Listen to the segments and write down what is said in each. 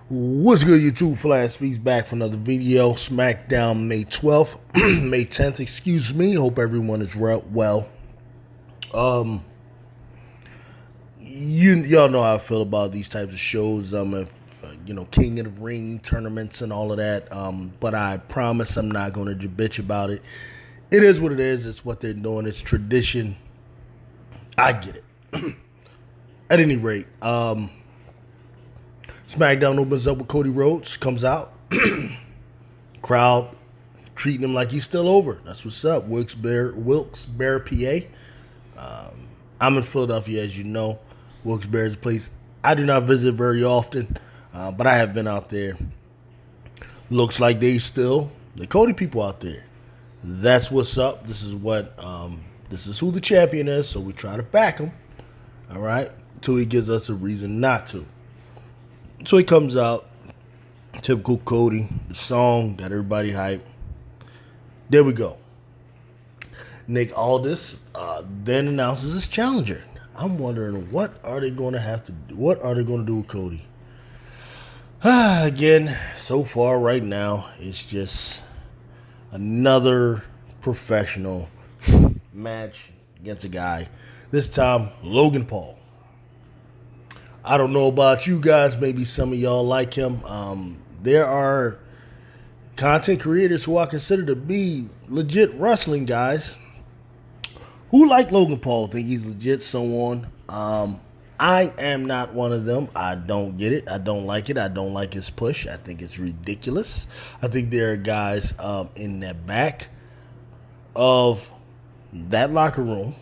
What's good, YouTube? Flash Speaks back for another video. Smackdown May 12th, May 10th, excuse me. Hope everyone is well. Y'all know how I feel about these types of shows. I'm a King of the Ring tournaments and all of that. But I promise I'm not going to bitch about it. It is what it is. It's what they're doing. It's tradition. I get it. At any rate, SmackDown opens up with Cody Rhodes, comes out, crowd treating him like he's still over. That's what's up. Wilkes-Barre, PA. I'm in Philadelphia, as you know. Wilkes-Barre is a place I do not visit very often, but I have been out there. Looks like the Cody people out there. That's what's up. This is who the champion is, so we try to back him. All right, until he gives us a reason not to. So he comes out, typical Cody, the song got everybody hyped. There we go. Nick Aldis then announces his challenger. I'm wondering, what are they going to have to do? What are they going to do with Cody? Again, so far right now, it's just another professional match against a guy. This time, Logan Paul. I don't know about you guys. Maybe some of y'all like him. There are content creators who I consider to be legit wrestling guys who like Logan Paul, think he's legit someone. I am not one of them. I don't get it. I don't like it. I don't like his push. I think it's ridiculous. I think there are guys in the back of that locker room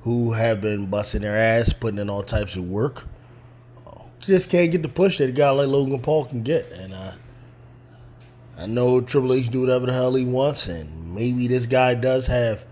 who have been busting their ass, putting in all types of work. Just can't get the push that a guy like Logan Paul can get. And I know Triple H do whatever the hell he wants, and maybe this guy does have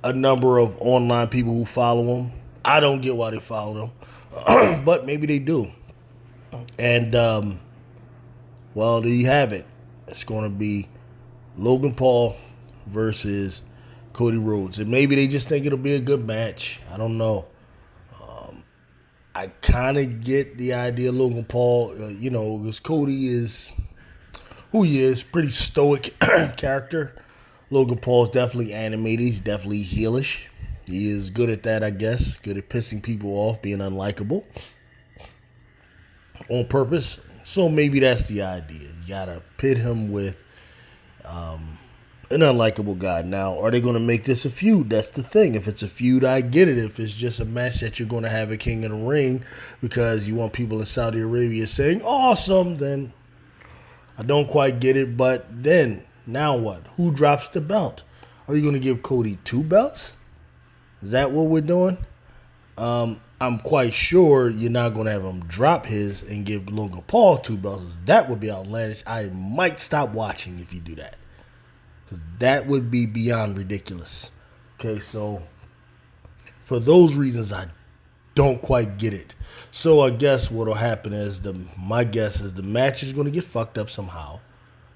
a number of online people who follow him. I don't get why they follow him, but maybe they do. And, well, there you have it. It's going to be Logan Paul versus Cody Rhodes. And maybe they just think it'll be a good match. I don't know. I kind of get the idea of Logan Paul, because Cody is who he is, pretty stoic character. Logan Paul is definitely animated. He's definitely heelish. He is good at that, I guess. Good at pissing people off, being unlikable on purpose. So maybe that's the idea. You got to pit him with an unlikable guy. Now, are they going to make this a feud? That's the thing. If it's a feud, I get it. If it's just a match that you're going to have a King of the Ring because you want people in Saudi Arabia saying awesome, then I don't quite get it. But then, now what? Who drops the belt? Are you going to give Cody 2 belts? Is that what we're doing? I'm quite sure you're not going to have him drop his and give Logan Paul 2 belts. That would be outlandish. I might stop watching if you do that. That would be beyond ridiculous. Okay, so for those reasons, I don't quite get it. So I guess what will happen is my guess is the match is going to get fucked up somehow.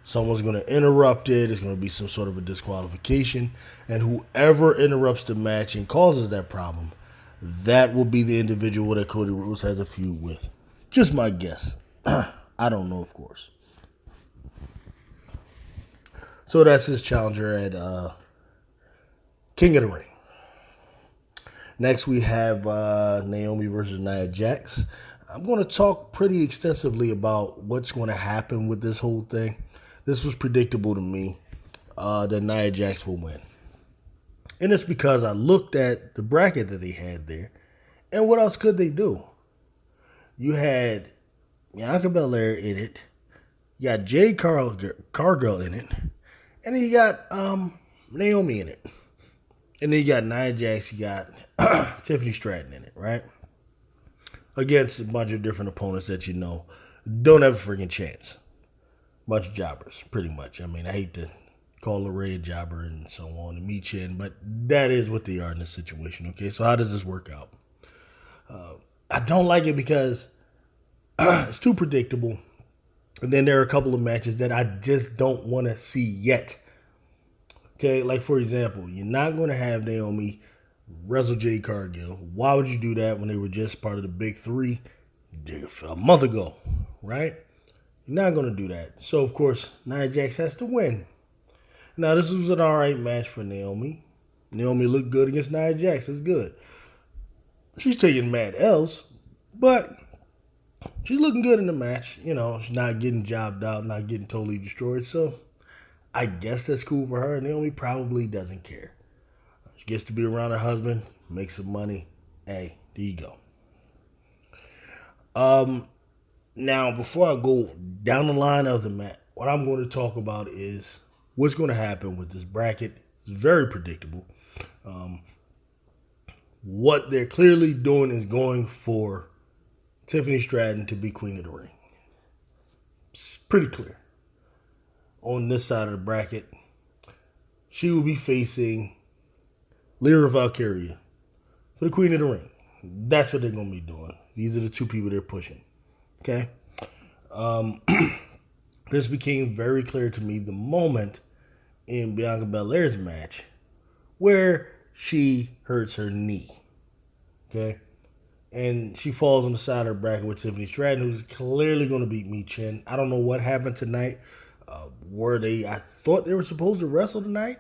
Someone's going to interrupt it. It's going to be some sort of a disqualification. And whoever interrupts the match and causes that problem, that will be the individual that Cody Rhodes has a feud with. Just my guess. I don't know, of course. So that's his challenger at King of the Ring. Next we have Naomi versus Nia Jax. I'm going to talk pretty extensively about what's going to happen with this whole thing. This was predictable to me that Nia Jax will win. And it's because I looked at the bracket that they had there. And what else could they do? You had Bianca Belair in it. You got Jade Cargill in it. And then you got Naomi in it. And then you got Nia Jax, you got Tiffany Stratton in it, right? Against a bunch of different opponents that you know don't have a freaking chance. Bunch of jobbers, pretty much. I mean, I hate to call Lorraine a jobber and so on, and Michin, but that is what they are in this situation, okay? So how does this work out? I don't like it because it's too predictable. And then there are a couple of matches that I just don't want to see yet. Okay, like for example, you're not going to have Naomi wrestle Jade Cargill. Why would you do that when they were just part of the big three a month ago? right? You're not going to do that. So, of course, Nia Jax has to win. Now, this was an alright match for Naomi. Naomi looked good against Nia Jax. That's good. She's taking mad L's, but she's looking good in the match. You know, she's not getting jobbed out, not getting totally destroyed. So, I guess that's cool for her. Naomi probably doesn't care. She gets to be around her husband, make some money. Hey, there you go. Now, before I go down the line of the match, what I'm going to talk about is what's going to happen with this bracket. It's very predictable. What they're clearly doing is going for Tiffany Stratton to be Queen of the Ring. It's pretty clear. On this side of the bracket, she will be facing Lyra Valkyria for the Queen of the Ring. That's what they're going to be doing. These are the two people they're pushing. Okay? This became very clear to me the moment in Bianca Belair's match where she hurts her knee. Okay? And she falls on the side of her bracket with Tiffany Stratton, who's clearly going to beat Mi Chen. I don't know what happened tonight. I thought they were supposed to wrestle tonight.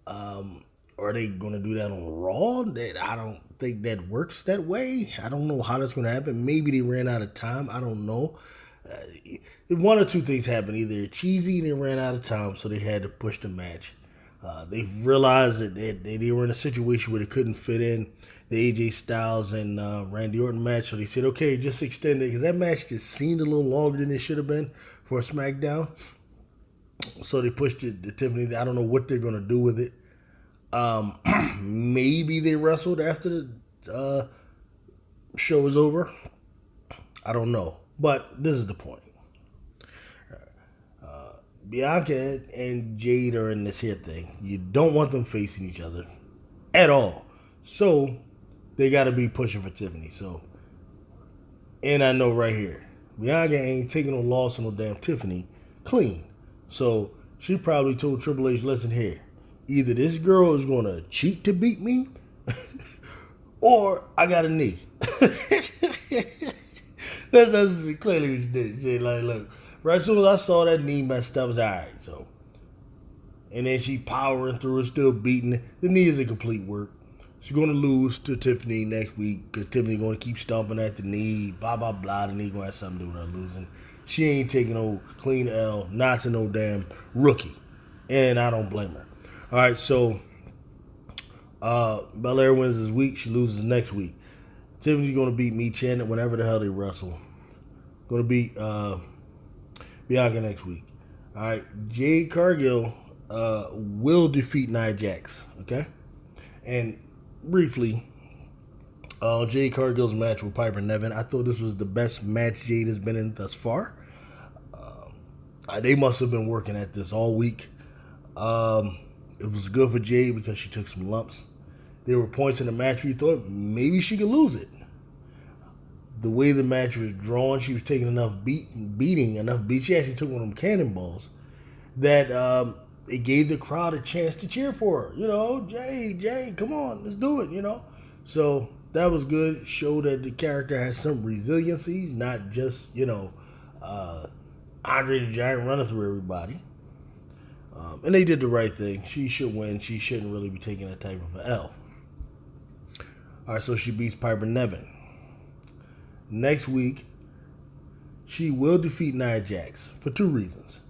Are they going to do that on Raw? I don't think that works that way. I don't know how that's going to happen. Maybe they ran out of time. I don't know. One or two things happened. Either cheesy and they ran out of time, so they had to push the match. They realized that they were in a situation where they couldn't fit in the AJ Styles and Randy Orton match, so they said, okay, just extend it, because that match just seemed a little longer than it should have been for Smackdown. So they pushed it to Tiffany. I don't know what they're going to do with it. Maybe they wrestled after the show was over. I don't know. But this is the point. Bianca and Jade are in this here thing. You don't want them facing each other at all. So they got to be pushing for Tiffany. So, and I know right here, Bianca ain't taking no loss on no damn Tiffany clean. So she probably told Triple H, listen here, either this girl is going to cheat to beat me or I got a knee. That's clearly what she did. She like, look, right as soon as I saw that knee messed up, I was all right. So, and then she powering through it, still beating it. The knee is a complete work. She's going to lose to Tiffany next week because Tiffany's going to keep stomping at the knee, blah, blah, blah. The knee going to have something to do with her losing. She ain't taking no clean L, not to no damn rookie. And I don't blame her. All right, so Belair wins this week. She loses next week. Tiffany's going to beat Mi Chen whenever the hell they wrestle. Going to beat Bianca next week. All right, Jade Cargill will defeat Nia Jax. Okay, and briefly, Jade Cargill's match with Piper Niven. I thought this was the best match Jade has been in thus far. They must have been working at this all week. It was good for Jade because she took some lumps. There were points in the match where you thought maybe she could lose it. The way the match was drawn, she was taking enough beating. She actually took one of them cannonballs that it gave the crowd a chance to cheer for her. You know, Jade, come on, let's do it, you know. So that was good. Showed that the character has some resiliency, not just, you know, Andre the Giant running through everybody. And they did the right thing. She should win. She shouldn't really be taking that type of an L. All right, so she beats Piper Niven. Next week, she will defeat Nia Jax for two reasons.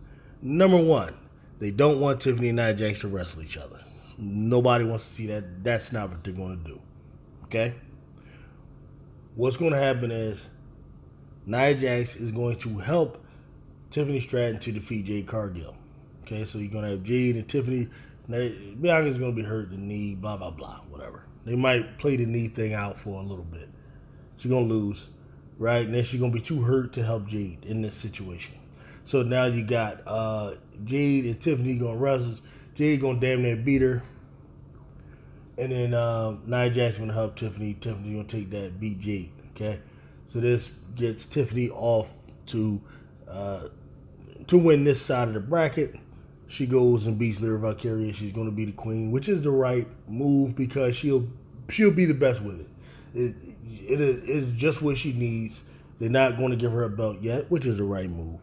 Number one, they don't want Tiffany and Nia Jax to wrestle each other. Nobody wants to see that. That's not what they're going to do. Okay? What's going to happen is Nia Jax is going to help Tiffany Stratton to defeat Jade Cargill. Okay, so you're going to have Jade and Tiffany. Bianca's going to be hurt the knee, blah, blah, blah, whatever. They might play the knee thing out for a little bit. She's going to lose, right? And then she's going to be too hurt to help Jade in this situation. So now you got Jade and Tiffany going to wrestle. Jade going to damn near beat her. And then Nia Jax going to help Tiffany. Tiffany's going to take that, beat Jade, okay? So this gets Tiffany off to win this side of the bracket. She goes and beats Lyra Valkyria. She's going to be the queen, which is the right move because she'll be the best with it. It is just what she needs. They're not going to give her a belt yet, which is the right move.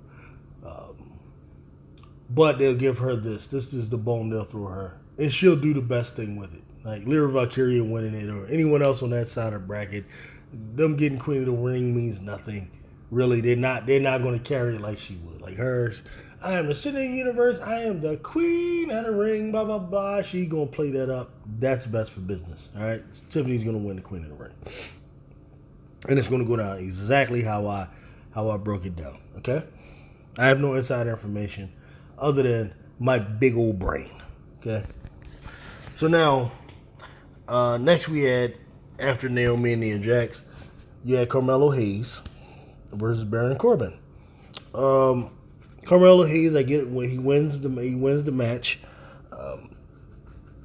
But they'll give her this. This is the bone they'll throw her. And she'll do the best thing with it. Like Lyra Valkyria winning it or anyone else on that side of the bracket. Them getting Queen of the Ring means nothing. Really, they're not going to carry it like she would. Like hers, I am the City Universe. I am the Queen of the Ring, blah, blah, blah. She going to play that up. That's best for business. All right? Tiffany's going to win the Queen of the Ring. And it's going to go down exactly how I broke it down. Okay? I have no inside information other than my big old brain. Okay? So now, next we had, after Naomi and Nia Jax, you had Carmelo Hayes versus Baron Corbin. Carmelo Hayes, I get when he wins the match.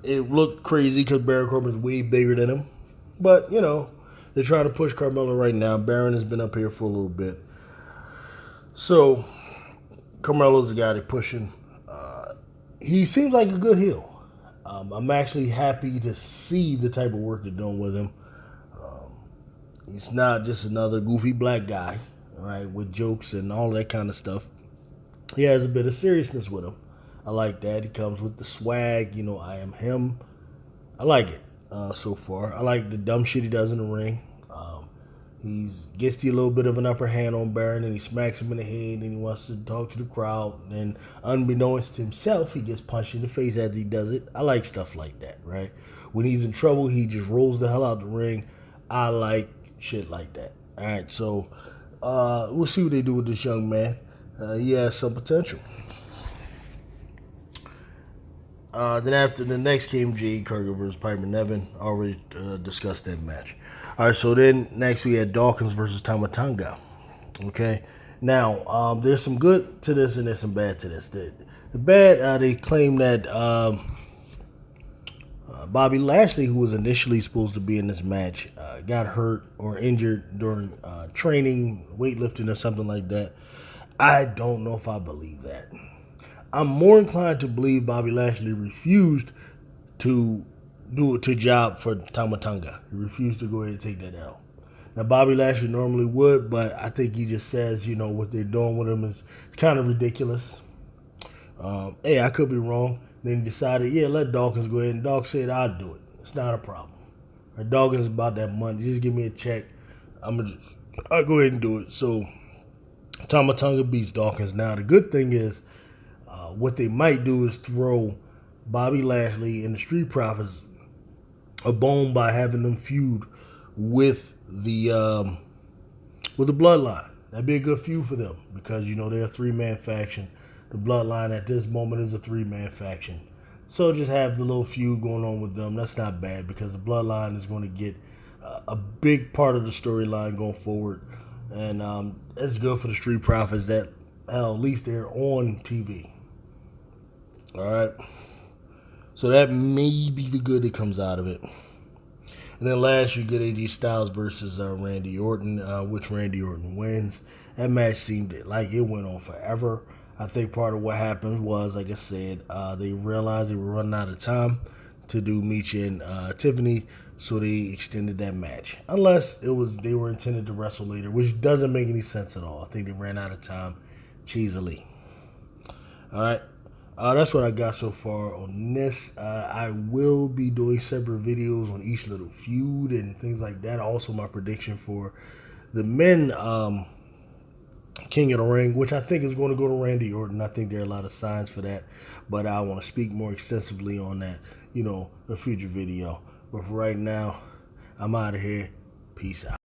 It looked crazy because Baron Corbin is way bigger than him, but you know they're trying to push Carmelo right now. Baron has been up here for a little bit, so Carmelo's the guy they're pushing. He seems like a good heel. I'm actually happy to see the type of work they're doing with him. He's not just another goofy black guy, all right, with jokes and all that kind of stuff. He has a bit of seriousness with him. I like that. He comes with the swag, you know, I am him. I like it so far. I like the dumb shit he does in the ring. He gets you a little bit of an upper hand on Baron, and he smacks him in the head, and he wants to talk to the crowd. And unbeknownst to himself, he gets punched in the face as he does it. I like stuff like that, right? When he's in trouble, he just rolls the hell out the ring. I like shit like that. All right, so we'll see what they do with this young man. He has some potential. Then after the next came Jade Cargill versus Piper Niven. Already discussed that match. All right, so then next we had Dawkins versus Tama Tonga. Okay, now there's some good to this and there's some bad to this. The bad, they claim that Bobby Lashley, who was initially supposed to be in this match, got hurt or injured during training, weightlifting or something like that. I don't know if I believe that. I'm more inclined to believe Bobby Lashley refused to job for Tama Tonga. He refused to go ahead and take that out. Now, Bobby Lashley normally would, but I think he just says, you know, what they're doing with him is kind of ridiculous. Hey, I could be wrong. Then he decided, yeah, let Dawkins go ahead. And Dawkins said, I'll do it. It's not a problem. Dawkins is about that money. Just give me a check. I'll go ahead and do it. So, Tama Tonga beats Dawkins. Now, the good thing is, what they might do is throw Bobby Lashley and the Street Profits a bone by having them feud with the Bloodline. That'd be a good feud for them because, you know, they're a three-man faction. The Bloodline at this moment is a three-man faction. So just have the little feud going on with them. That's not bad because the Bloodline is going to get a big part of the storyline going forward. And it's good for the Street Profits that, hell, at least they're on TV. All right. So that may be the good that comes out of it. And then last, you get AJ Styles versus Randy Orton, which Randy Orton wins. That match seemed like it went on forever. I think part of what happened was, like I said, they realized they were running out of time to do Micha and Tiffany, so they extended that match. Unless they were intended to wrestle later, which doesn't make any sense at all. I think they ran out of time cheesily. All right. That's what I got so far on this. I will be doing separate videos on each little feud and things like that. Also, my prediction for the men King of the Ring, which I think is going to go to Randy Orton. I think there are a lot of signs for that, but I want to speak more extensively on that, you know, in a future video. But for right now, I'm out of here. Peace out.